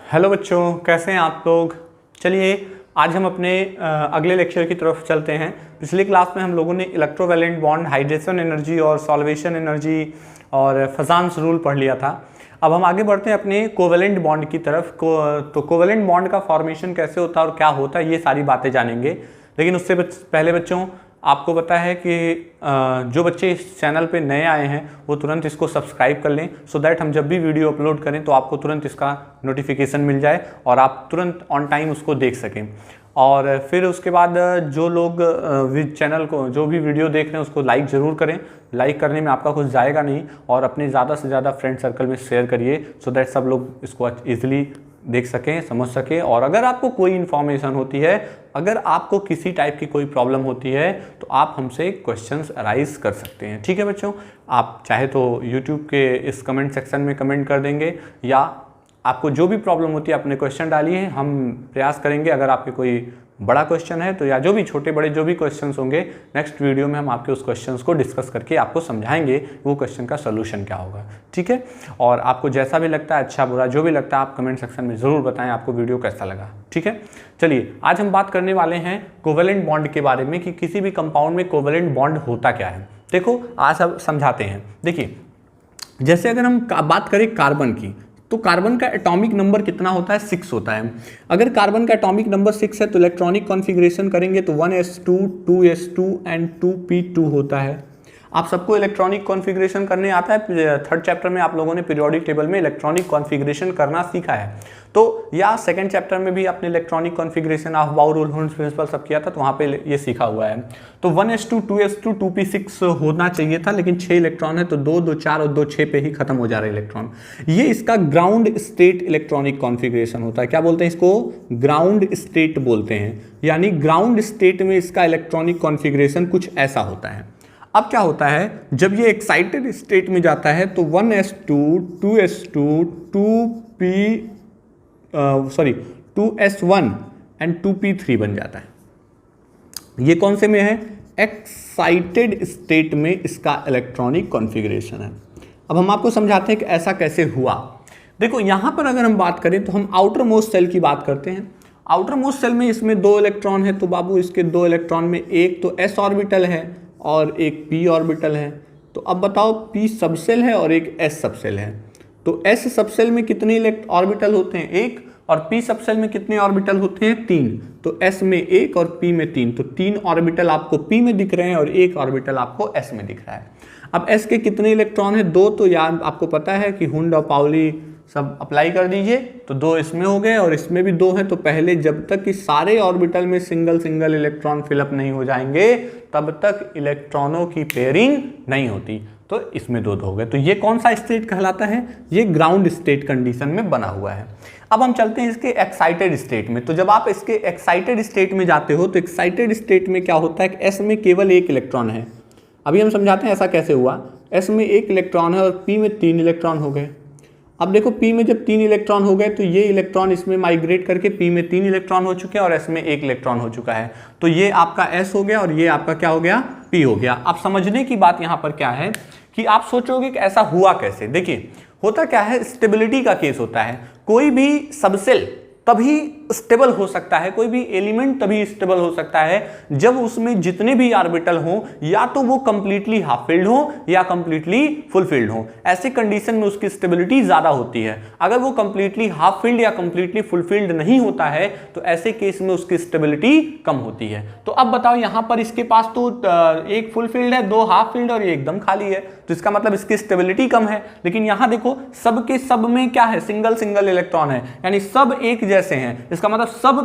Hello बच्चों, कैसे हैं आप लोग। चलिए आज हम अपने अगले लेक्चर की तरफ चलते हैं। पिछली क्लास में हम लोगों ने इलेक्ट्रोवैलेंट बॉन्ड, हाइड्रेशन एनर्जी और सॉल्वेशन एनर्जी और फजान्स रूल पढ़ लिया था। अब हम आगे बढ़ते हैं अपने कोवेलेंट बॉन्ड की तरफ। तो कोवेलेंट बॉन्ड का फॉर्मेशन कैसे होता है और क्या होता है, ये सारी बातें जानेंगे। लेकिन उससे पहले बच्चों, आपको पता है कि जो बच्चे इस चैनल पे नए आए हैं वो तुरंत इसको सब्सक्राइब कर लें, सो दैट हम जब भी वीडियो अपलोड करें तो आपको तुरंत इसका नोटिफिकेशन मिल जाए और आप तुरंत ऑन टाइम उसको देख सकें। और फिर उसके बाद जो लोग चैनल को, जो भी वीडियो देख रहे हैं उसको लाइक ज़रूर करें। लाइक करने में आपका कुछ जाएगा नहीं, और अपने ज़्यादा से ज़्यादा फ्रेंड सर्कल में शेयर करिए, सो दैट सब लोग इसको ईजिली देख सकें, समझ सकें। और अगर आपको कोई इन्फॉर्मेशन होती है, अगर आपको किसी टाइप की कोई प्रॉब्लम होती है, तो आप हमसे क्वेश्चंस अराइज कर सकते हैं। ठीक है बच्चों, आप चाहे तो यूट्यूब के इस कमेंट सेक्शन में कमेंट कर देंगे, या आपको जो भी प्रॉब्लम होती है अपने क्वेश्चन डालिए, हम प्रयास करेंगे। अगर आपके कोई बड़ा क्वेश्चन है तो, या जो भी छोटे बड़े जो भी क्वेश्चंस होंगे, नेक्स्ट वीडियो में हम आपके उस क्वेश्चंस को डिस्कस करके आपको समझाएंगे वो क्वेश्चन का सोल्यूशन क्या होगा। ठीक है, और आपको जैसा भी लगता है, अच्छा बुरा जो भी लगता है, आप कमेंट सेक्शन में ज़रूर बताएं आपको वीडियो कैसा लगा। ठीक है, चलिए आज हम बात करने वाले हैं कोवेलेंट बॉन्ड के बारे में, कि किसी भी कंपाउंड में कोवेलेंट बॉन्ड होता क्या है। देखो आज हम समझाते हैं। देखिए, जैसे अगर हम बात करें कार्बन की, तो कार्बन का एटॉमिक नंबर कितना होता है? 6 होता है। अगर कार्बन का एटॉमिक नंबर 6 है तो इलेक्ट्रॉनिक कॉन्फ़िगरेशन करेंगे तो 1s2 2s2 एंड 2p2 होता है। आप सबको इलेक्ट्रॉनिक कॉन्फ़िगरेशन करने आता है। थर्ड चैप्टर में आप लोगों ने पीरियोडिक टेबल में इलेक्ट्रॉनिक कॉन्फ़िगरेशन करना सीखा है, तो या सेकंड चैप्टर में भी आपने इलेक्ट्रॉनिक कॉन्फ़िगरेशन ऑफ बाउर-ओल्हर्न प्रिंसिपल सब किया था, तो वहाँ पे ये सीखा हुआ है। तो 1s2 2s2 2p6 होना चाहिए था, लेकिन 6 इलेक्ट्रॉन है तो 2 2 4 और 2 6 पे ही खत्म हो जा रहे इलेक्ट्रॉन। ये इसका ग्राउंड स्टेट इलेक्ट्रॉनिक कॉन्फ़िगरेशन होता है। क्या बोलते हैं इसको? ग्राउंड स्टेट बोलते हैं। यानी ग्राउंड स्टेट में इसका इलेक्ट्रॉनिक कॉन्फ़िगरेशन कुछ ऐसा होता है। अब क्या होता है, जब ये एक्साइटेड स्टेट में जाता है तो 1s2 2s2 2s1 and 2p3 बन जाता है। ये कौन से में है? एक्साइटेड स्टेट में इसका इलेक्ट्रॉनिक कॉन्फ़िगरेशन है। अब हम आपको समझाते हैं कि ऐसा कैसे हुआ। देखो यहाँ पर अगर हम बात करें तो हम आउटर मोस्ट सेल की बात करते हैं। आउटर मोस्ट सेल में इसमें 2 इलेक्ट्रॉन है, तो बाबू इसके 2 इलेक्ट्रॉन में एक तो s ऑर्बिटल है और एक p ऑर्बिटल है। तो अब बताओ, p सबसेल है और एक s सबसेल है, तो s सबसेल में कितने ऑर्बिटल होते हैं? 1। और p सबसेल में कितने ऑर्बिटल होते हैं? 3। तो s में 1 और p में 3, तो 3 ऑर्बिटल आपको p में दिख रहे हैं और 1 ऑर्बिटल आपको s में दिख रहा है। अब s के कितने इलेक्ट्रॉन है? 2। तो यार आपको पता है कि हुंड और पाउली सब अप्लाई कर दीजिए, तो 2 इसमें हो गए और इसमें भी 2 है। तो पहले जब तक कि सारे ऑर्बिटल में सिंगल इलेक्ट्रॉन फिलअप नहीं हो जाएंगे, तब तक इलेक्ट्रॉनों की पेयरिंग नहीं होती। तो इसमें 2 हो गए। तो ये कौन सा स्टेट कहलाता है? ये ग्राउंड स्टेट कंडीशन में बना हुआ है। अब हम चलते हैं इसके एक्साइटेड स्टेट में। तो जब आप इसके एक्साइटेड स्टेट में जाते हो तो एक्साइटेड स्टेट में क्या होता है कि एस में केवल 1 इलेक्ट्रॉन है। अभी हम समझाते हैं ऐसा कैसे हुआ। एस में 1 इलेक्ट्रॉन है और पी में 3 इलेक्ट्रॉन हो गए। अब देखो, p में जब 3 इलेक्ट्रॉन हो गए तो ये इलेक्ट्रॉन इसमें माइग्रेट करके p में 3 इलेक्ट्रॉन हो चुके हैं और s में 1 इलेक्ट्रॉन हो चुका है। तो ये आपका s हो गया और ये आपका क्या हो गया? p हो गया। अब समझने की बात यहाँ पर क्या है कि आप सोचोगे कि ऐसा हुआ कैसे। देखिए, होता क्या है, स्टेबिलिटी का केस होता है। कोई भी सबसेल तभी स्टेबल हो सकता है, कोई भी एलिमेंट तभी स्टेबल हो सकता है जब उसमें जितने भी ऑर्बिटल हों, या तो वो कंप्लीटली हाफ फिल्ड हो या कंप्लीटली फुल फिल्ड हो। ऐसे कंडीशन में उसकी स्टेबिलिटी ज्यादा होती है। अगर वो कंप्लीटली हाफ फिल्ड या कंप्लीटली फुल फिल्ड नहीं होता है तो ऐसे केस में उसकी स्टेबिलिटी कम होती है। तो अब बताओ, यहाँ पर इसके पास तो एक फुल फिल्ड है, 2 हाफ फिल्ड और ये एकदम खाली है, तो इसका मतलब इसकी स्टेबिलिटी कम है। लेकिन यहाँ देखो, सब के सब में क्या है? सिंगल इलेक्ट्रॉन है, यानी सब एक जैसे हैं। इसका मतलब सब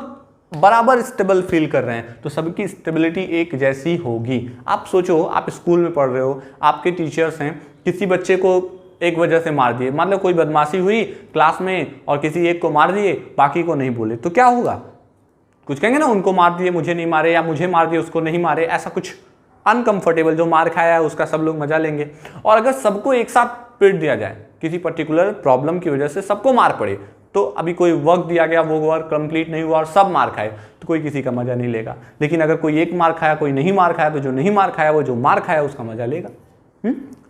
बराबर स्टेबल फील कर रहे हैं, तो सबकी स्टेबिलिटी एक जैसी होगी। आप सोचो, आप स्कूल में पढ़ रहे हो, आपके टीचर्स हैं, किसी बच्चे को एक वजह से मार दिए, मान लो कोई बदमाशी हुई क्लास में और किसी एक को मार दिए, बाकी को नहीं बोले, तो क्या होगा? कुछ कहेंगे ना, उनको मार दिए मुझे नहीं मारे, या मुझे मार दिए उसको नहीं मारे, ऐसा कुछ अनकंफर्टेबल। जो मार खाया है उसका सब लोग मजा लेंगे। और अगर सबको एक साथ पीट दिया जाए, किसी पर्टिकुलर प्रॉब्लम की वजह से सबको मार पड़े, तो अभी कोई वर्क दिया गया, वो वर्क कंप्लीट नहीं हुआ और सब मार खाए, तो कोई किसी का मजा नहीं लेगा। लेकिन अगर कोई एक मार खाया, कोई नहीं मार खाया, तो जो नहीं मार खाया वो जो मार खाया उसका मजा लेगा।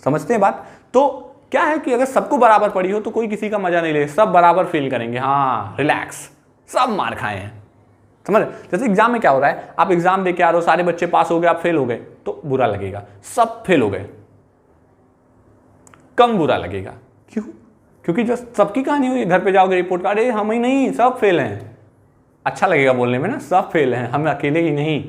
समझते हैं बात? तो क्या है कि अगर सबको बराबर पड़ी हो तो कोई किसी का मजा नहीं ले, सब बराबर फील करेंगे, हाँ रिलैक्स, सब मार खाए हैं, समझ। जैसे एग्जाम में क्या हो रहा है, आप एग्जाम दे के आ रहे हो, सारे बच्चे पास हो गए, आप फेल हो गए तो बुरा लगेगा, सब फेल हो गए कम बुरा लगेगा। क्यों? क्योंकि जब सबकी कहानी हुई, घर पे जाओगे रिपोर्ट कार्ड, अरे हम ही नहीं सब फेल हैं, अच्छा लगेगा बोलने में ना, सब फेल हैं, हम अकेले ही नहीं,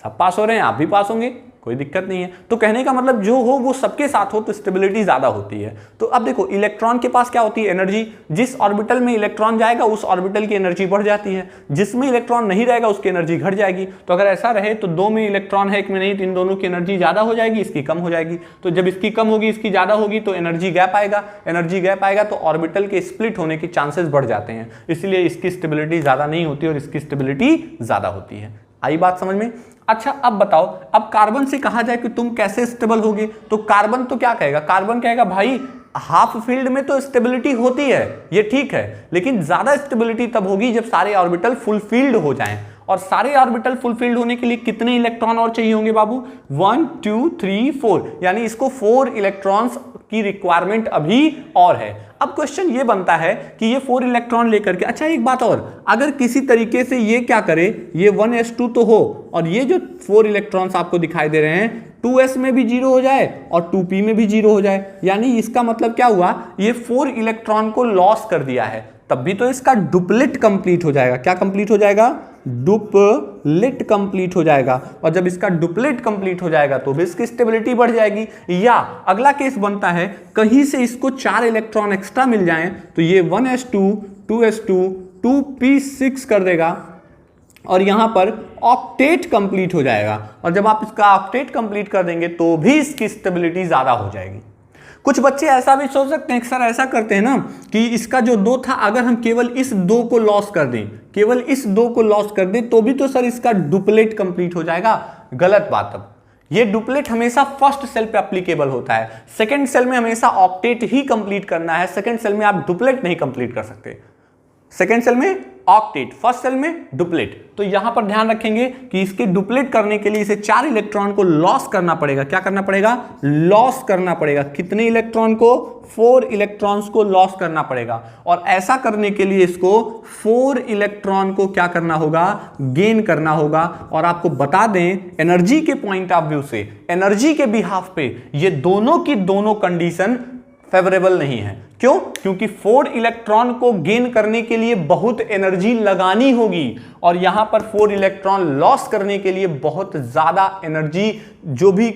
सब पास हो रहे हैं, आप भी पास होंगे, कोई दिक्कत नहीं है। तो कहने का मतलब जो हो वो सबके साथ हो तो स्टेबिलिटी ज्यादा होती है। तो अब देखो इलेक्ट्रॉन के पास क्या होती है, एनर्जी। जिस ऑर्बिटल में इलेक्ट्रॉन जाएगा उस ऑर्बिटल की एनर्जी बढ़ जाती है, जिसमें इलेक्ट्रॉन नहीं रहेगा उसकी एनर्जी घट जाएगी। तो अगर ऐसा रहे तो दो में इलेक्ट्रॉन है एक में नहीं, तो इन दोनों की एनर्जी ज्यादा हो जाएगी, इसकी कम हो जाएगी। तो जब इसकी कम होगी इसकी ज्यादा होगी तो एनर्जी गैप आएगा, एनर्जी गैप आएगा तो ऑर्बिटल के स्प्लिट होने के चांसेस बढ़ जाते हैं, इसलिए इसकी स्टेबिलिटी ज्यादा नहीं होती और इसकी स्टेबिलिटी ज्यादा होती है। आई बात समझ में? अच्छा अब बताओ, अब कार्बन से कहा जाए कि तुम कैसे स्टेबल होगे, तो कार्बन तो क्या कहेगा, कार्बन कहेगा भाई हाफ फील्ड में तो स्टेबिलिटी होती है, ये ठीक है, लेकिन ज्यादा स्टेबिलिटी तब होगी जब सारे ऑर्बिटल फुलफिल्ड हो जाएं। और सारे ऑर्बिटल फुलफिल्ड होने के लिए कितने इलेक्ट्रॉन और चाहिए होंगे बाबू? 1 2 3 4, यानी इसको 4 इलेक्ट्रॉन्स की रिक्वायरमेंट अभी और है। अब क्वेश्चन ये बनता है कि ये 4 इलेक्ट्रॉन लेकर के, अच्छा एक बात और, अगर किसी तरीके से ये क्या करे, ये 1s2 तो हो और ये जो 4 इलेक्ट्रॉन्स आपको दिखाई दे रहे हैं 2s में भी 0 हो जाए और 2p में भी 0 हो जाए, यानी इसका मतलब क्या हुआ, ये 4 इलेक्ट्रॉन को लॉस कर दिया है, तब भी तो इसका डुप्लेट कंप्लीट हो जाएगा। क्या कंप्लीट हो जाएगा? डुप्लेट कंप्लीट हो जाएगा। और जब इसका डुप्लेट कंप्लीट हो जाएगा तो भी इसकी स्टेबिलिटी बढ़ जाएगी। या अगला केस बनता है कहीं से इसको 4 इलेक्ट्रॉन एक्स्ट्रा मिल जाएं तो ये 1s2 2s2 2p6 कर देगा और यहां पर ऑक्टेट कंप्लीट हो जाएगा। और जब आप इसका ऑक्टेट कंप्लीट कर देंगे तो भी इसकी स्टेबिलिटी ज्यादा हो जाएगी। कुछ बच्चे ऐसा भी सोच सकते हैं कि सर ऐसा करते हैं ना कि इसका जो 2 था अगर हम केवल इस 2 को लॉस कर दें, केवल इस 2 को लॉस कर दें तो भी तो सर इसका डुप्लेट कंप्लीट हो जाएगा। गलत बात। अब ये डुप्लेट हमेशा फर्स्ट सेल पे एप्लीकेबल होता है, सेकंड सेल में हमेशा ऑक्टेट ही कंप्लीट करना है, सेकंड सेल में आप डुप्लेट नहीं कंप्लीट कर सकते। सेकंड सेल में ऑक्टेट, फर्स्ट सेल में डुप्लेट। तो यहां पर ध्यान रखेंगे कि इसके डुप्लेट करने के लिए इसे 4 इलेक्ट्रॉन को लॉस करना पड़ेगा। क्या करना पड़ेगा? लॉस करना पड़ेगा। कितने इलेक्ट्रॉन को? 4 इलेक्ट्रॉन्स को लॉस करना पड़ेगा। और ऐसा करने के लिए इसको 4 इलेक्ट्रॉन को क्या करना होगा? गेन करना होगा। और आपको बता दें एनर्जी के पॉइंट ऑफ व्यू से, एनर्जी के बिहाफ पे ये दोनों की दोनों कंडीशन फेवरेबल नहीं है। क्यों? क्योंकि 4 इलेक्ट्रॉन को गेन करने के लिए बहुत एनर्जी लगानी होगी और यहां पर 4 इलेक्ट्रॉन लॉस करने के लिए बहुत ज्यादा एनर्जी, जो भी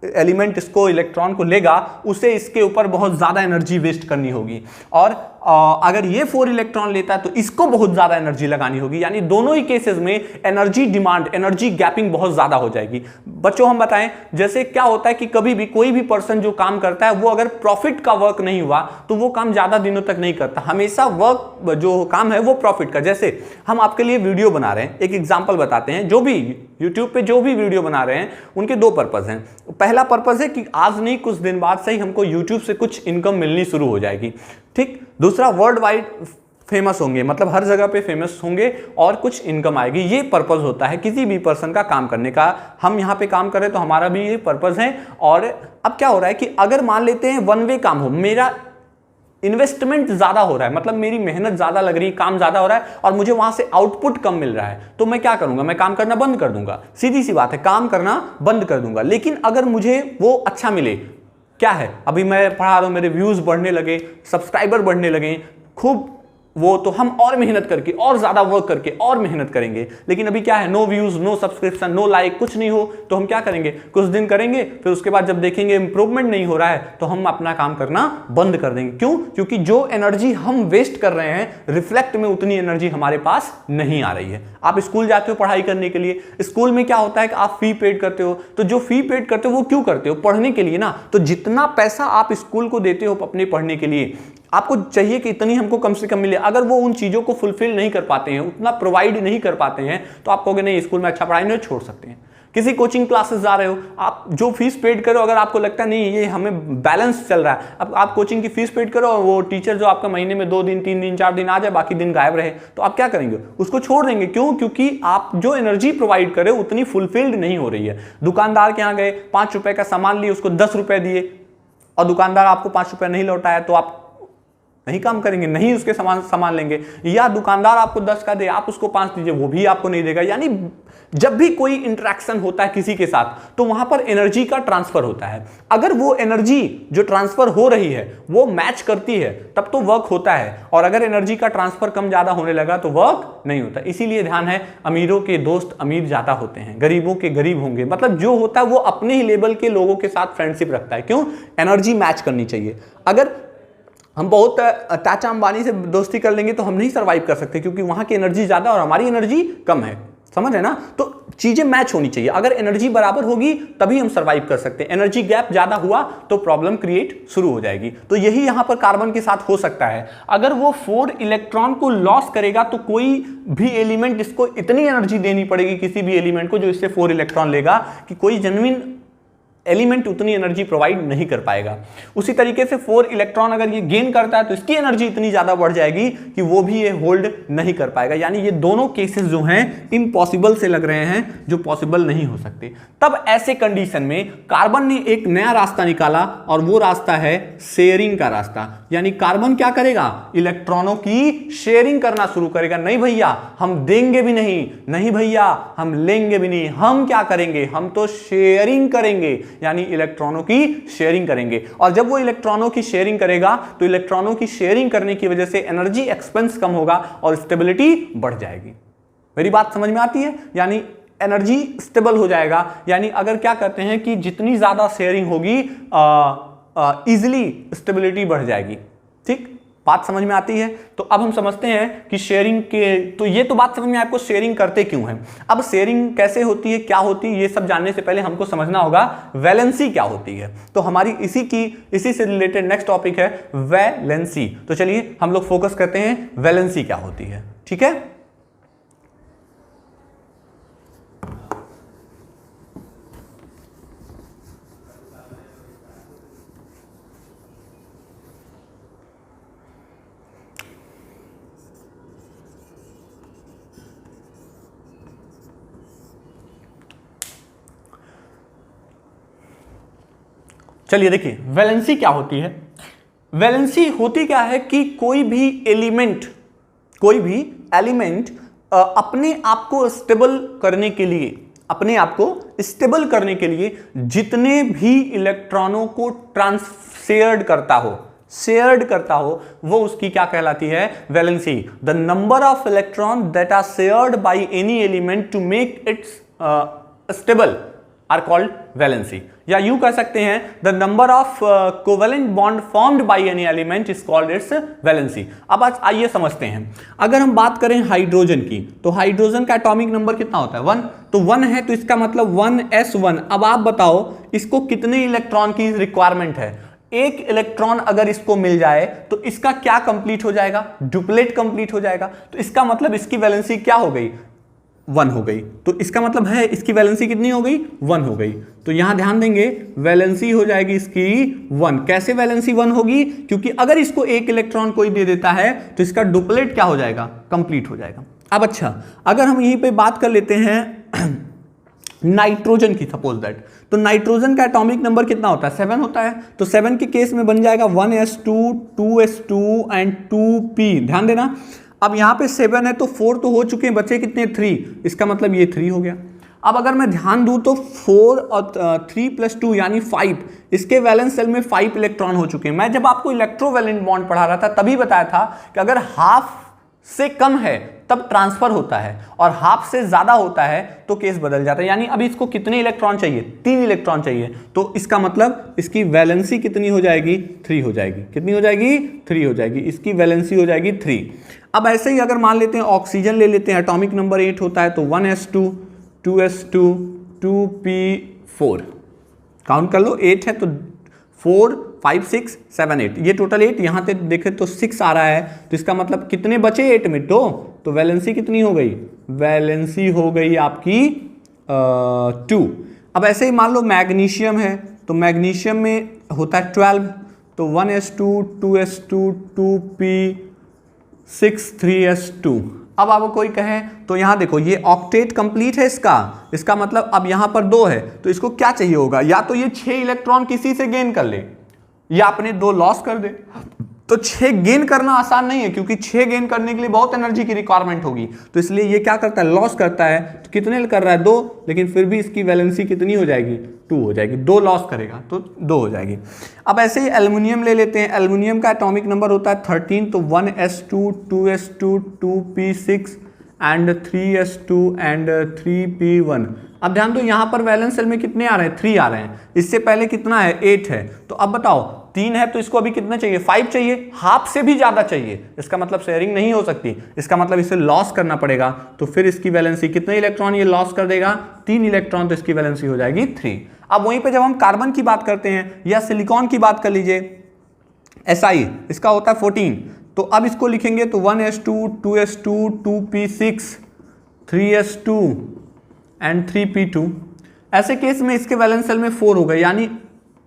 एलिमेंट इसको इलेक्ट्रॉन को लेगा उसे इसके ऊपर बहुत ज्यादा एनर्जी वेस्ट करनी होगी। और अगर ये 4 इलेक्ट्रॉन लेता है तो इसको बहुत ज्यादा एनर्जी लगानी होगी, यानी दोनों ही केसेस में एनर्जी डिमांड, एनर्जी गैपिंग बहुत ज्यादा हो जाएगी। बच्चों हम बताएं, जैसे क्या होता है कि कभी भी कोई भी पर्सन जो काम करता है वो अगर प्रॉफिट का वर्क नहीं हुआ तो वो काम ज्यादा दिनों तक नहीं करता, हमेशा वर्क जो काम है वो प्रॉफिट का। जैसे हम आपके लिए वीडियो बना रहे हैं, एक एग्जाम्पल बताते हैं, जो भी यूट्यूब पे जो भी वीडियो बना रहे हैं उनके 2 पर्पज हैं। पहला पर्पज है कि आज नहीं कुछ दिन बाद से ही हमको यूट्यूब से कुछ इनकम मिलनी शुरू हो जाएगी, ठीक। दूसरा, वर्ल्ड वाइड फेमस होंगे, मतलब हर जगह पे फेमस होंगे और कुछ इनकम आएगी। ये पर्पज होता है किसी भी पर्सन का काम करने का। हम यहाँ पे काम करें तो हमारा भी ये पर्पज है। और अब क्या हो रहा है कि अगर मान लेते हैं वन वे काम हो, मेरा इन्वेस्टमेंट ज्यादा हो रहा है, मतलब मेरी मेहनत ज्यादा लग रही है, काम ज्यादा हो रहा है और मुझे वहां से आउटपुट कम मिल रहा है, तो मैं क्या करूंगा? मैं काम करना बंद कर दूंगा। सीधी सी बात है, काम करना बंद कर दूंगा। लेकिन अगर मुझे वो अच्छा मिले, क्या है, अभी मैं पढ़ा रहा हूं, मेरे व्यूज बढ़ने लगे, सब्सक्राइबर बढ़ने लगे, खूब वो, तो हम और मेहनत करके और ज्यादा वर्क करके और मेहनत करेंगे। लेकिन अभी क्या है, no views, no subscription, no like, कुछ नहीं हो, तो हम क्या करेंगे? कुछ दिन करेंगे, फिर उसके बाद जब देखेंगे इंप्रूवमेंट नहीं हो रहा है तो हम अपना काम करना बंद कर देंगे। क्यों? क्योंकि जो एनर्जी हम वेस्ट कर रहे हैं रिफ्लेक्ट में उतनी एनर्जी हमारे पास नहीं आ रही है। आप स्कूल जाते हो पढ़ाई करने के लिए, स्कूल में क्या होता है कि आप फी पेड करते हो, तो जो फी पेड करते हो वो क्यों करते हो? पढ़ने के लिए ना। तो जितना पैसा आप स्कूल को देते हो अपने पढ़ने के लिए, आपको चाहिए कि इतनी हमको कम से कम मिले। अगर वो उन चीजों को फुलफिल नहीं कर पाते हैं, उतना प्रोवाइड नहीं कर पाते हैं, तो आप कहोगे नहीं स्कूल में अच्छा पढ़ाई नहीं, छोड़ सकते हैं। किसी कोचिंग क्लासेस जा रहे हो, आप जो फीस पेड करो, अगर आपको लगता नहीं ये हमें बैलेंस चल रहा है, अब आप कोचिंग की फीस पेड करो और वो टीचर जो आपका महीने में 2 दिन 3 दिन 4 दिन आ जाए, बाकी दिन गायब रहे, तो आप क्या करेंगे? उसको छोड़ देंगे। क्यों? क्योंकि आप जो एनर्जी प्रोवाइड करे उतनी फुलफिल्ड नहीं हो रही है। दुकानदार के यहाँ गए, 5 रुपए का सामान लिए, उसको 10 रुपए दिए और दुकानदार आपको 5 रुपये नहीं लौटाया तो आप नहीं काम करेंगे, नहीं उसके सामान लेंगे। या दुकानदार आपको 10 का दे, आप उसको 5 दीजिए, वो भी आपको नहीं देगा। यानी जब भी कोई इंटरेक्शन होता है किसी के साथ तो वहां पर एनर्जी का ट्रांसफर होता है। अगर वो एनर्जी जो ट्रांसफर हो रही है वो मैच करती है तब तो वर्क होता है, और अगर एनर्जी का ट्रांसफर कम ज्यादा होने लगा तो वर्क नहीं होता। इसीलिए ध्यान है, अमीरों के दोस्त अमीर ज्यादा होते हैं, गरीबों के गरीब होंगे। मतलब जो होता है वो अपने ही लेवल के लोगों के साथ फ्रेंडशिप रखता है। क्यों? एनर्जी मैच करनी चाहिए। अगर हम बहुत टाटा अंबानी से दोस्ती कर लेंगे तो हम नहीं सर्वाइव कर सकते, क्योंकि वहां की एनर्जी ज्यादा और हमारी एनर्जी कम है। समझ है ना? तो चीजें मैच होनी चाहिए। अगर एनर्जी बराबर होगी तभी हम सर्वाइव कर सकते हैं। एनर्जी गैप ज्यादा हुआ तो प्रॉब्लम क्रिएट शुरू हो जाएगी। तो यही यहां पर कार्बन के साथ हो सकता है। अगर वो 4 इलेक्ट्रॉन को लॉस करेगा तो कोई भी एलिमेंट इसको इतनी एनर्जी देनी पड़ेगी, किसी भी एलिमेंट को जो इससे 4 इलेक्ट्रॉन लेगा, कि कोई जेन्युइन एलिमेंट उतनी एनर्जी प्रोवाइड नहीं कर पाएगा। उसी तरीके से 4 इलेक्ट्रॉन अगर ये गेन करता है तो इसकी एनर्जी इतनी ज्यादा बढ़ जाएगी कि वो भी ये होल्ड नहीं कर पाएगा। यानी ये दोनों केसेस जो हैं इम्पॉसिबल से लग रहे हैं, जो पॉसिबल नहीं हो सकते। तब ऐसे कंडीशन में कार्बन ने एक नया रास्ता निकाला, और वो रास्ता है शेयरिंग का रास्ता। यानी कार्बन क्या करेगा? इलेक्ट्रॉनों की शेयरिंग करना शुरू करेगा। नहीं भैया हम देंगे भी नहीं, नहीं भैया हम लेंगे भी नहीं, हम क्या करेंगे? हम तो शेयरिंग करेंगे, यानी इलेक्ट्रॉनों की शेयरिंग करेंगे। और जब वो इलेक्ट्रॉनों की शेयरिंग करेगा तो इलेक्ट्रॉनों की शेयरिंग करने की वजह से एनर्जी एक्सपेंस कम होगा और स्टेबिलिटी बढ़ जाएगी। मेरी बात समझ में आती है? यानी एनर्जी स्टेबल हो जाएगा। यानी अगर क्या करते हैं कि जितनी ज्यादा शेयरिंग होगी इजिली स्टेबिलिटी बढ़ जाएगी। ठीक, बात समझ में आती है? तो अब हम समझते हैं कि शेयरिंग के, तो ये तो बात समझ में आपको शेयरिंग करते क्यों हैं। अब शेयरिंग कैसे होती है, क्या होती है, ये सब जानने से पहले हमको समझना होगा वैलेंसी क्या होती है। तो हमारी इसी से रिलेटेड नेक्स्ट टॉपिक है वैलेंसी। तो चलिए हम लोग फोकस करते हैं वैलेंसी क्या होती है। ठीक है, चलिए देखिए वैलेंसी क्या होती है। वैलेंसी होती क्या है कि कोई भी एलिमेंट अपने आप को स्टेबल करने के लिए जितने भी इलेक्ट्रॉनों को शेयर्ड करता हो वो उसकी क्या कहलाती है? Valency. The number of electron that are shared by any element to make its stable are called valency. या यूं कह सकते हैं the number of covalent bond formed by any element is called its valency. अब आज आइए समझते हैं। अगर हम बात करें हाइड्रोजन की, तो हाइड्रोजन का एटॉमिक नंबर कितना होता है? 1। तो 1 है तो इसका मतलब 1s1। अब आप बताओ इसको कितने इलेक्ट्रॉन की रिक्वायरमेंट है? एक इलेक्ट्रॉन अगर इसको मिल जाए तो इसका क्या कंप्लीट हो जाएगा? डुप्लेट कंप्लीट हो जाएगा। तो इसका मतलब इसकी वैलेंसी क्या हो गई? 1 हो गई। तो इसका मतलब है इसकी वैलेंसी कितनी हो गई? 1 हो गई। तो यहां ध्यान देंगे वैलेंसी हो जाएगी इसकी 1। कैसे वैलेंसी 1 होगी? क्योंकि अगर इसको एक इलेक्ट्रॉन कोई दे देता है तो इसका डुप्लेट क्या हो जाएगा? कंप्लीट हो जाएगा। अब अच्छा, अगर हम यहीं पे बात कर लेते हैं नाइट्रोजन की, सपोज दैट, तो नाइट्रोजन का एटॉमिक नंबर कितना होता है? 7 होता है। तो 7 के केस में बन जाएगा 1s2 2s2 एंड 2p। ध्यान देना, अब यहां पे 7 है तो 4 तो हो चुके हैं, बचे कितने? 3। इसका मतलब ये 3 हो गया। अब अगर मैं ध्यान दूं तो 4 और 3 + 2 यानी 5, इसके वैलेंस सेल में 5 इलेक्ट्रॉन हो चुके हैं। मैं जब आपको इलेक्ट्रोवैलेंट बॉन्ड पढ़ा रहा था तभी बताया था कि अगर हाफ से कम है तब ट्रांसफर होता है और हाफ से ज्यादा होता है तो केस बदल जाता है। यानी अभी इसको कितने इलेक्ट्रॉन चाहिए? 3 इलेक्ट्रॉन चाहिए। तो इसका मतलब इसकी वैलेंसी कितनी हो जाएगी? 3 हो जाएगी। कितनी हो जाएगी? 3 हो जाएगी। इसकी वैलेंसी हो जाएगी 3। अब ऐसे ही अगर मान लेते हैं ऑक्सीजन ले लेते हैं, एटॉमिक नंबर 8 होता है, तो 1s2 2s2 2p4। काउंट कर लो, 8 है तो 4 5 6 7 8, ये टोटल 8। यहां से देखें तो 6 आ रहा है, तो इसका मतलब कितने बचे 8 में? तो वैलेंसी कितनी हो गई? वैलेंसी हो गई आपकी 2। अब ऐसे ही मान लो मैग्नीशियम है, तो मैग्नीशियम में होता है 12, तो 1s2 2s2 2p6 3s2। अब आपको कोई कहे तो यहां देखो ये ऑक्टेट कंप्लीट है इसका मतलब अब यहां पर 2 है तो इसको क्या चाहिए होगा? या तो ये 6 इलेक्ट्रॉन किसी से गेन कर ले, या अपने 2 लॉस कर दे। तो 6 गेन करना आसान नहीं है, क्योंकि 6 गेन करने के लिए बहुत एनर्जी की रिक्वायरमेंट होगी। तो इसलिए ये क्या करता है, लॉस करता है। तो कितने कर रहा है, 2, लेकिन फिर भी इसकी वैलेंसी कितनी हो जाएगी, 2 हो जाएगी। 2 लॉस करेगा तो 2 हो जाएगी। अब ऐसे ही एल्युमिनियम ले लेते हैं। एल्युमिनियम का एटॉमिक नंबर होता है 13, तो 1s2 2s2 2p6 and 3s2 and 3p1। अब ध्यान दो, यहां पर वैलेंस सेल में कितने आ रहे हैं, 3 आ रहे हैं। इससे पहले कितना है, 8 है। तो अब बताओ 3 है तो इसको अभी कितना चाहिए, 5 चाहिए, हाफ से भी ज्यादा चाहिए। इसका मतलब शेयरिंग नहीं हो सकती, इसका मतलब इसे लॉस करना पड़ेगा। तो फिर इसकी वैलेंसी कितने इलेक्ट्रॉन ये लॉस कर देगा, 3 इलेक्ट्रॉन। तो इसकी वैलेंसी हो जाएगी 3। अब वहीं पे जब हम कार्बन की बात करते हैं या सिलिकॉन की बात कर लीजिए, Si इसका होता है 14। तो अब इसको लिखेंगे तो 1s2 2s2 2p6 3s2 and 3p2। ऐसे केस में इसके वैलेंस सेल में 4 हो गए, यानी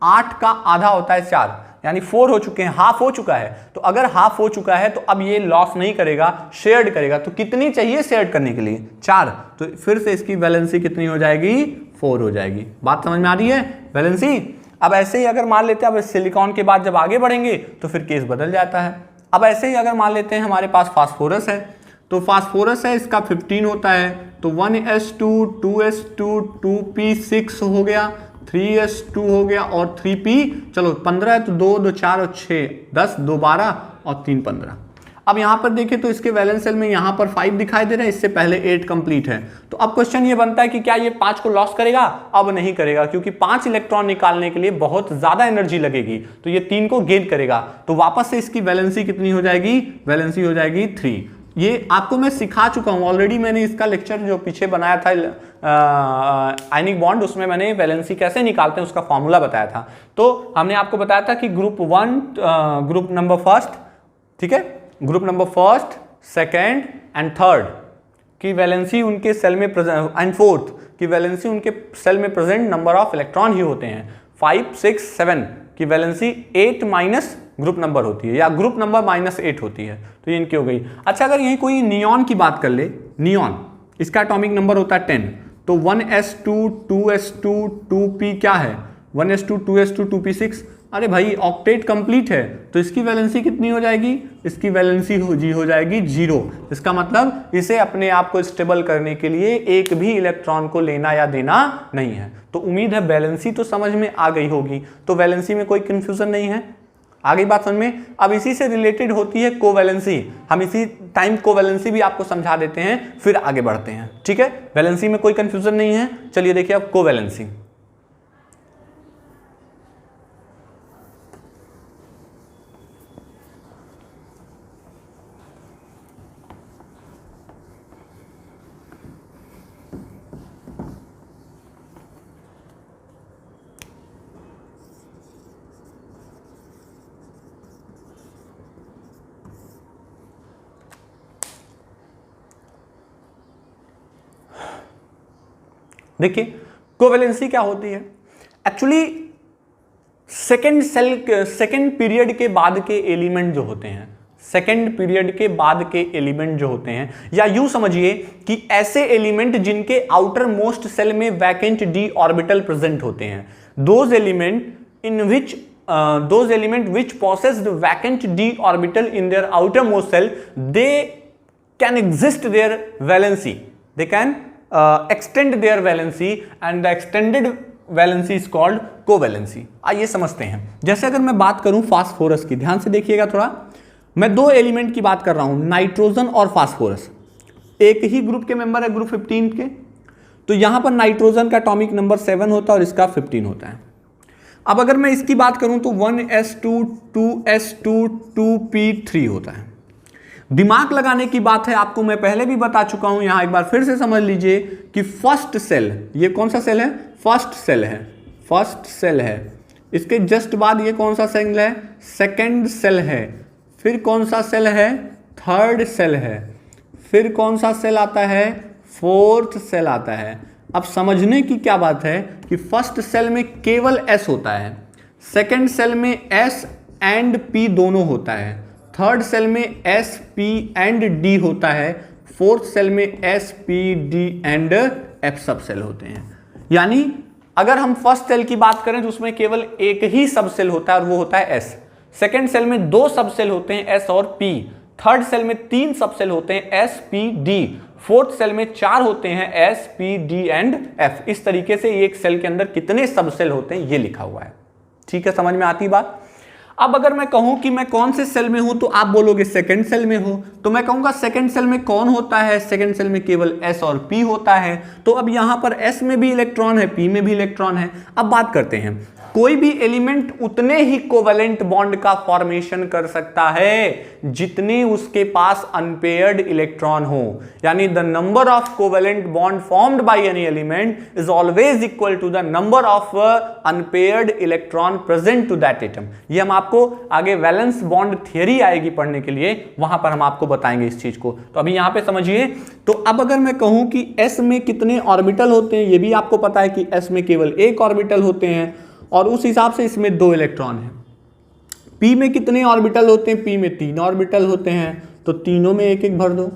8 का आधा होता है 4, यानी 4 हो चुके हैं, हाफ हो चुका है। तो अगर हाफ हो चुका है तो अब ये लॉस नहीं करेगा, शेयर्ड करेगा। तो कितनी चाहिए शेयर्ड करने के लिए, 4। तो फिर से इसकी वैलेंसी कितनी हो जाएगी, 4 हो जाएगी। बात समझ में आ रही है, वैलेंसी। अब ऐसे ही अगर मान लेते हैं, अब सिलिकॉन के बाद जब आगे बढ़ेंगे तो फिर केस बदल जाता है। अब ऐसे ही अगर मान लेते हैं हमारे पास फास्फोरस है, तो फास्फोरस है, इसका 15 होता है। तो 1s2 2s2 2p6 हो गया, 3s2 हो गया और 3p, चलो 15 है तो 2 2 4 और 6 10 2 12 और 3 15। अब यहां पर देखें तो इसके वैलेंस सेल में यहां पर 5 दिखाई दे रहा है, इससे पहले 8 कंप्लीट है। तो अब क्वेश्चन ये बनता है कि क्या ये 5 को लॉस करेगा, अब नहीं करेगा, क्योंकि 5 इलेक्ट्रॉन निकालने के लिए बहुत ज्यादा एनर्जी लगेगी। तो ये 3 को गेन करेगा। तो वापस से इसकी वैलेंसी कितनी हो जाएगी, वैलेंसी हो जाएगी 3। ये आपको मैं सिखा चुका हूं ऑलरेडी, मैंने इसका लेक्चर जो पीछे बनाया था आयनिक बॉन्ड, उसमें मैंने वैलेंसी कैसे निकालते हैं उसका फॉर्मूला बताया था। तो हमने आपको बताया था कि ग्रुप नंबर फर्स्ट, ठीक है, group number first second and third की वैलेंसी उनके सेल में प्रेजेंट, एंड फोर्थ की वैलेंसी उनके सेल में प्रेजेंट नंबर ऑफ इलेक्ट्रॉन ही होते हैं। 5 6 7 की वैलेंसी 8 माइनस ग्रुप नंबर होती है, या ग्रुप नंबर -8 होती है। तो ये इनकी हो गई। अच्छा, अगर यही कोई नियॉन की बात कर ले, नियॉन, इसका एटॉमिक नंबर होता है 10। तो 1s2 2s2 2p क्या है, 1s2 2s2 2p6। अरे भाई ऑक्टेट कंप्लीट है, तो इसकी वैलेंसी कितनी हो जाएगी, इसकी वैलेंसी हो जाएगी 0। इसका मतलब इसे अपने आप को स्टेबल करने के लिए एक भी इलेक्ट्रॉन को लेना या देना नहीं है। तो उम्मीद है वैलेंसी तो समझ में आ गई होगी। तो वैलेंसी में कोई कंफ्यूजन नहीं है, आ गई बात समझ में। अब इसी से रिलेटेड होती है कोवैलेंसी। हम इसी टाइम कोवैलेंसी भी आपको समझा देते हैं, फिर आगे बढ़ते हैं, ठीक है। वैलेंसी में कोई कंफ्यूजन नहीं है। चलिए देखिए अब कोवैलेंसी। देखिए कोवैलेंसी क्या होती है, एक्चुअली सेकेंड पीरियड के बाद के एलिमेंट जो होते हैं, सेकेंड पीरियड के बाद के एलिमेंट जो होते हैं, या यूं समझिए कि ऐसे एलिमेंट जिनके आउटर मोस्ट सेल में वैकेंट डी ऑर्बिटल प्रेजेंट होते हैं, those element which possessed vacant d orbital in their outermost cell, they can exist their valency, they can extend their valency and the extended valency is called covalency। आइए समझते हैं। जैसे अगर मैं बात करूं फास्फोरस की, ध्यान से देखिएगा थोड़ा, मैं 2 एलिमेंट की बात कर रहा हूं, नाइट्रोजन और फास्फोरस। एक ही ग्रुप के मेंबर है, ग्रुप 15 के। तो यहां पर नाइट्रोजन का एटॉमिक नंबर 7 होता है और इसका 15 होता है। अब अगर मैं इसकी बात करूं तो 1s2 2s2 2p3 होता है। दिमाग लगाने की बात है, आपको मैं पहले भी बता चुका हूं, यहां एक बार फिर से समझ लीजिए कि फर्स्ट सेल, ये कौन सा सेल है, फर्स्ट सेल है, फर्स्ट सेल है। इसके जस्ट बाद ये कौन सा सेल है, सेकंड सेल है। फिर कौन सा सेल है, थर्ड सेल है। फिर कौन सा सेल आता है, फोर्थ सेल आता है। अब समझने की क्या बात है कि फर्स्ट सेल में केवल S होता है, सेकंड सेल में S एंड P दोनों होता है, थर्ड सेल में S P एंड D होता है, फोर्थ सेल में S P D and F सब सेल होते हैं। यानी अगर हम फर्स्ट सेल की बात करें तो उसमें केवल एक ही सब सेल होता है और वो होता है एस। सेकेंड सेल में 2 सब सेल होते हैं एस और पी। थर्ड सेल में 3 सब सेल होते हैं s p d. Fourth shell में 4 होते हैं s p d and f. इस तरीके से एक सेल के अंदर कितने सब सेल होते हैं ये लिखा हुआ है। ठीक है, समझ में आती बात। अब अगर मैं कहूं कि मैं कौन से सेल में हूं तो आप बोलोगे सेकंड सेल में हो, तो मैं कहूंगा सेकंड सेल में कौन होता है, सेकंड सेल में केवल एस और पी होता है। तो अब यहां पर एस में भी इलेक्ट्रॉन है, पी में भी इलेक्ट्रॉन है। अब बात करते हैं, कोई भी एलिमेंट उतने ही कोवेलेंट बॉन्ड का फॉर्मेशन कर सकता है जितने उसके पास अनपेयर्ड इलेक्ट्रॉन हो, यानी the number of covalent bond formed by any element is always equal to the number of unpaired electron present to that atom. ये हम आपको आगे वैलेंस बॉन्ड थियरी आएगी पढ़ने के लिए, वहां पर हम आपको बताएंगे इस चीज को। तो अभी यहां पे समझिए। तो अब अगर मैं कहूं कि एस में कितने ऑर्बिटल होते हैं, ये भी आपको पता है कि एस में केवल एक ऑर्बिटल होते हैं और उस हिसाब से इसमें 2 इलेक्ट्रॉन हैं। पी में कितने ऑर्बिटल होते हैं, पी में 3 ऑर्बिटल होते हैं, तो तीनों में एक एक भर दो।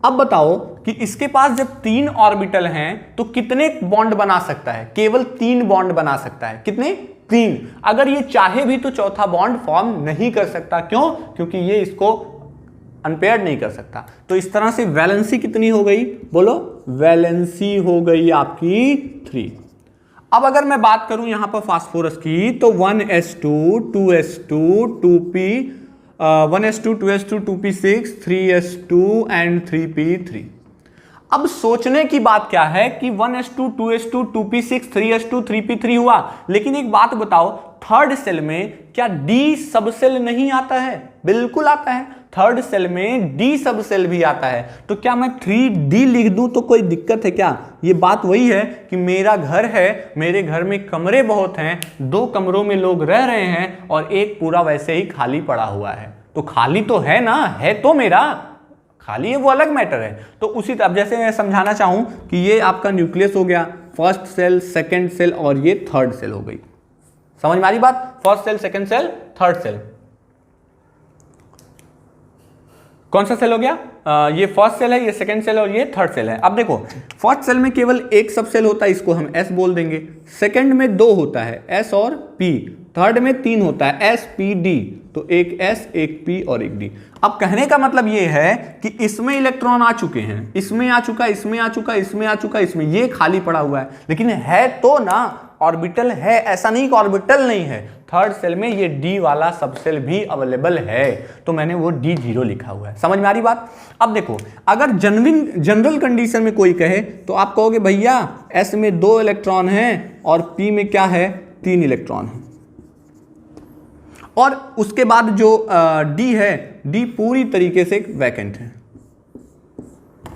अब बताओ कि इसके पास जब 3 ऑर्बिटल हैं तो कितने बॉन्ड बना सकता है, केवल 3 बॉन्ड बना सकता है। कितने, 3। अगर ये चाहे भी तो चौथा बॉन्ड फॉर्म नहीं कर सकता। क्यों, क्योंकि ये इसको अनपेयर्ड नहीं कर सकता। तो इस तरह से वैलेंसी कितनी हो गई, बोलो, वैलेंसी हो गई आपकी 3। अब अगर मैं बात करूं यहां पर फास्फोरस की तो 1s2 2s2 2p 1s2 2s2 2p6 3s2 and 3p3। अब सोचने की बात क्या है कि 1s2 2s2 2p6 3s2 3p3 हुआ, लेकिन एक बात बताओ, थर्ड सेल में क्या डी सब सेल नहीं आता है? बिल्कुल आता है। थर्ड सेल में डी सब सेल भी आता है। तो क्या मैं 3d लिख दूं तो कोई दिक्कत है क्या? ये बात वही है कि मेरा घर है, मेरे घर में कमरे बहुत हैं, 2 कमरों में लोग रह रहे हैं और एक पूरा वैसे ही खाली पड़ा हुआ है। तो खाली तो है ना, है तो मेरा, खाली है वो अलग मैटर है। तो उसी तरह जैसे मैं समझाना चाहूं कि ये आपका न्यूक्लियस हो गया, फर्स्ट सेल, सेकेंड सेल और ये थर्ड सेल हो गई। समझ में आ रही बात? First shell, second shell, third shell. कौन सा सेल हो गया? ये फर्स्ट सेल है, ये सेकंड सेल और ये थर्ड सेल है। अब देखो, फर्स्ट सेल में केवल एक सब सेल होता है, इसको हम एस बोल देंगे। सेकंड में 2 होता है, एस और पी। थर्ड में 3 होता है, एस पी डी। तो एक एस, एक पी और एक डी। अब कहने का मतलब ये है कि इसमें इलेक्ट्रॉन आ चुके हैं, इसमें आ चुका, इसमें आ चुका, इसमें आ चुका, इसमें, ये खाली पड़ा हुआ है, लेकिन है तो ना, ऑर्बिटल है, ऐसा नहीं कि ऑर्बिटल नहीं है। थर्ड सेल में ये डी वाला सब सेल भी अवेलेबल है, तो मैंने वो D0 लिखा हुआ है। समझ में आ रही बात? अब देखो, अगर जनरल कंडीशन में कोई कहे तो आप कहोगे भैया एस में 2 इलेक्ट्रॉन हैं और पी में क्या है, 3 इलेक्ट्रॉन है। और उसके बाद जो डी है, डी पूरी तरीके से वैकेंट है।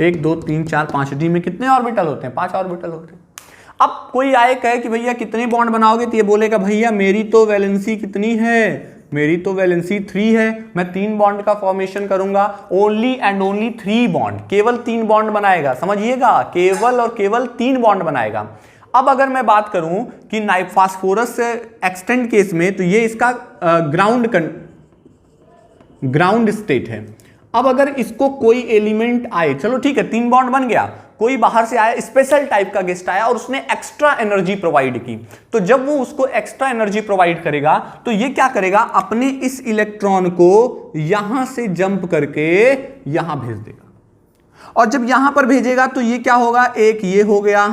1 2 3 4 5, डी में कितने ऑर्बिटल होते हैं? 5 ऑर्बिटल होते हैं। अब कोई आए कहे कि भैया कितने बॉन्ड बनाओगे, तो ये बोलेगा भैया मेरी तो वैलेंसी कितनी है, मेरी तो वैलेंसी 3 है, मैं 3 बॉन्ड का फॉर्मेशन करूंगा, ओनली एंड ओनली 3 बॉन्ड, केवल 3 बॉन्ड बनाएगा। समझिएगा, केवल और केवल 3 बॉन्ड बनाएगा। अब अगर मैं बात करूं कि फास्फोरस एक्सटेंड केस में, तो ये इसका ग्राउंड स्टेट है। अब अगर इसको कोई एलिमेंट आए, चलो ठीक है 3 बॉन्ड बन गया, कोई बाहर से आया, स्पेशल टाइप का गेस्ट आया और उसने एक्स्ट्रा एनर्जी प्रोवाइड की, तो जब वो उसको एक्स्ट्रा एनर्जी प्रोवाइड करेगा तो ये क्या करेगा, अपने इस इलेक्ट्रॉन को यहां से जंप करके यहां भेज देगा। और जब यहां पर भेजेगा तो ये क्या होगा, एक ये हो गया,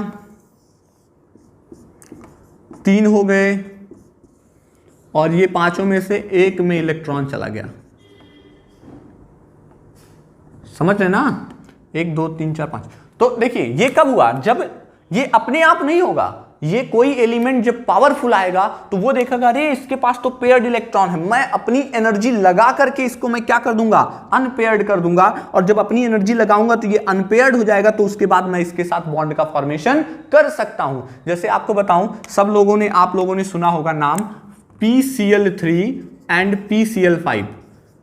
3 हो गए और ये 5 में से एक में इलेक्ट्रॉन चला गया। समझ रहे ना? 1 2 3 4 5। तो देखिए ये कब हुआ, जब ये अपने आप नहीं होगा, ये कोई एलिमेंट जब पावरफुल आएगा तो वो देखेगा अरे इसके पास तो पेयर्ड इलेक्ट्रॉन है, मैं अपनी एनर्जी लगा करके इसको मैं क्या कर दूंगा, अनपेयर्ड कर दूंगा। और जब अपनी एनर्जी लगाऊंगा तो ये अनपेयर्ड हो जाएगा, तो उसके बाद मैं इसके साथ बॉन्ड का फॉर्मेशन कर सकता हूं। जैसे आपको बताऊं, सब लोगों ने, आप लोगों ने सुना होगा नाम PCl3 एंड PCl5,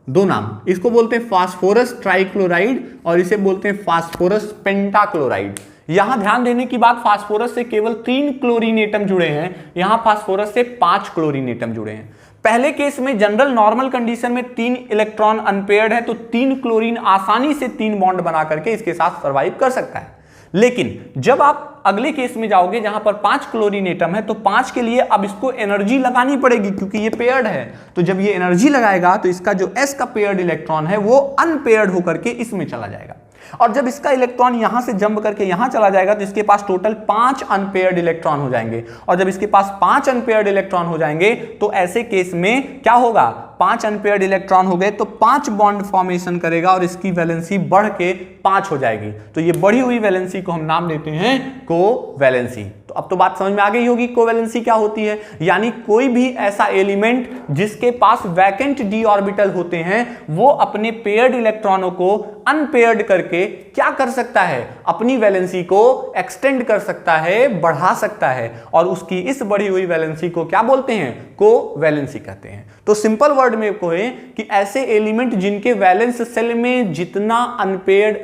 2 नाम। इसको बोलते हैं फास्फोरस ट्राइक्लोराइड और इसे बोलते हैं फास्फोरस पेंटाक्लोराइड। यहां ध्यान देने की बात, फास्फोरस से केवल 3 क्लोरीन एटम जुड़े हैं, यहां फास्फोरस से 5 क्लोरीन एटम जुड़े हैं। पहले केस में जनरल नॉर्मल कंडीशन में 3 इलेक्ट्रॉन अनपेयर्ड है, तो 3 क्लोरीन आसानी से 3 बॉन्ड बना करके इसके साथ सर्वाइव कर सकता है। लेकिन जब आप अगले केस में जाओगे जहां पर 5 क्लोरीन एटम है, तो 5 के लिए अब इसको एनर्जी लगानी पड़ेगी क्योंकि ये पेयर्ड है। तो जब ये एनर्जी लगाएगा तो इसका जो s का पेयर्ड इलेक्ट्रॉन है वो अनपेयर्ड होकर के इसमें चला जाएगा, और जब इसका इलेक्ट्रॉन यहां से जंप करके यहां चला जाएगा तो इसके पास टोटल 5 अनपेयर्ड इलेक्ट्रॉन हो जाएंगे। और जब इसके पास 5 अनपेयर्ड इलेक्ट्रॉन हो जाएंगे तो ऐसे केस में क्या होगा, 5 अनपेयर्ड इलेक्ट्रॉन हो गए तो 5 बॉन्ड फॉर्मेशन करेगा और इसकी वैलेंसी बढ़ के 5 हो जाएगी। तो ये बढ़ी हुई वैलेंसी को हम नाम देते हैं कोवैलेंसी। तो अब तो बात समझ में आ गई होगी कोवैलेंसी क्या होती है। यानी कोई भी ऐसा एलिमेंट जिसके पास वैकेंट डी ऑर्बिटल होते हैं वो अपने पेयर्ड इलेक्ट्रॉनों को अनपेयर्ड करके क्या कर सकता है, अपनी वैलेंसी को एक्सटेंड कर सकता है, बढ़ा सकता है, और उसकी इस बढ़ी हुई वैलेंसी को क्या बोलते हैं, कोवैलेंसी कहते हैं। तो सिंपल वर्ड में कहें कि ऐसे एलिमेंट जिनके वैलेंस सेल में जितना अनपेयर्ड,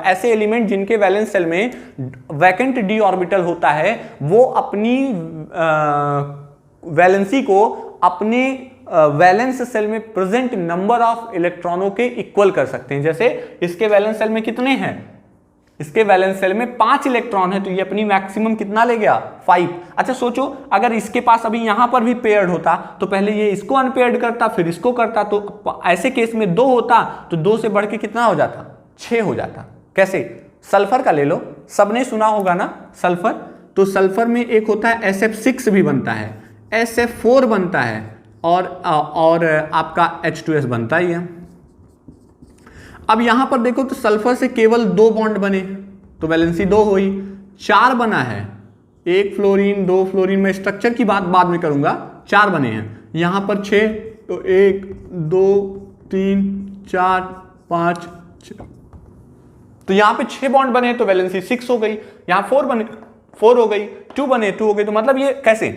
ऐसे एलिमेंट जिनके वैलेंस सेल में वैकेंट डी ऑर्बिटल होता है वो अपनी वैलेंसी को अपने वैलेंस सेल में प्रेजेंट नंबर ऑफ इलेक्ट्रॉनों के इक्वल कर सकते हैं। जैसे इसके वैलेंस सेल में कितने हैं, इसके वैलेंस सेल में 5 इलेक्ट्रॉन है तो ये अपनी मैक्सिमम कितना ले गया, 5। अच्छा सोचो अगर इसके पास अभी यहां पर भी पेयर्ड होता तो पहले ये इसको अनपेयर्ड करता फिर इसको करता, तो ऐसे केस में 2 होता तो 2 से बढ़ के कितना हो जाता, 6 हो जाता। कैसे, सल्फर का ले लो, सबने सुना होगा ना सल्फर। तो सल्फर में एक होता है SF6 भी बनता है, SF4 बनता है, और आपका H2S बनता ही है। अब यहां पर देखो तो सल्फर से केवल 2 बॉन्ड बने तो वैलेंसी 2 हुई। 4 बना है, 1 फ्लोरीन 2 फ्लोरीन, मैं स्ट्रक्चर की बात बाद में करूंगा। 4 बने हैं, यहां पर 6 तो 1 2 3 4 5 6, तो यहां पे 6 बॉन्ड बने तो वैलेंसी 6 हो गई। यहां 4 बने 4 हो गई, 2 बने 2 हो गई। तो मतलब ये कैसे,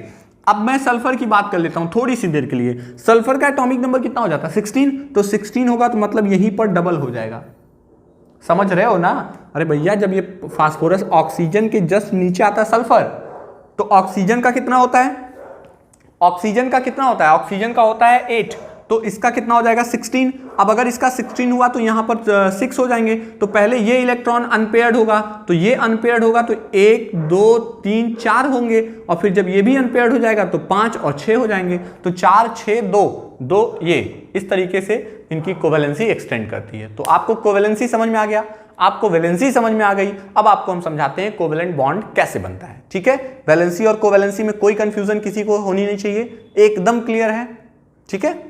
अब मैं सल्फर की बात कर लेता हूं थोड़ी सी देर के लिए। सल्फर का एटॉमिक नंबर कितना हो जाता है, 16। तो 16 होगा तो मतलब यहीं पर डबल हो जाएगा, समझ रहे हो ना। अरे भैया जब ये फास्फोरस ऑक्सीजन के जस्ट नीचे आता है सल्फर, तो ऑक्सीजन का कितना होता है, ऑक्सीजन का कितना होता है, ऑक्सीजन का होता है 8, तो इसका कितना हो जाएगा 16। अब अगर इसका 16 हुआ तो यहां पर 6 हो जाएंगे। तो पहले ये इलेक्ट्रॉन अनपेयर्ड होगा तो ये अनपेयर्ड होगा तो 1 2 3 4 होंगे, और फिर जब ये भी अनपेयर्ड हो जाएगा तो 5 और 6 हो जाएंगे। तो 4 6 2 2, ये इस तरीके से इनकी कोवैलेंसी एक्सटेंड करती है। तो आपको कोवैलेंसी समझ में आ गया, आपको वैलेंसी समझ में आ गई। अब आपको हम समझाते हैं कोवैलेंट बॉन्ड कैसे बनता है। ठीक है, वैलेंसी और कोवैलेंसी में कोई कंफ्यूजन किसी को होनी नहीं चाहिए, एकदम क्लियर है। ठीक है।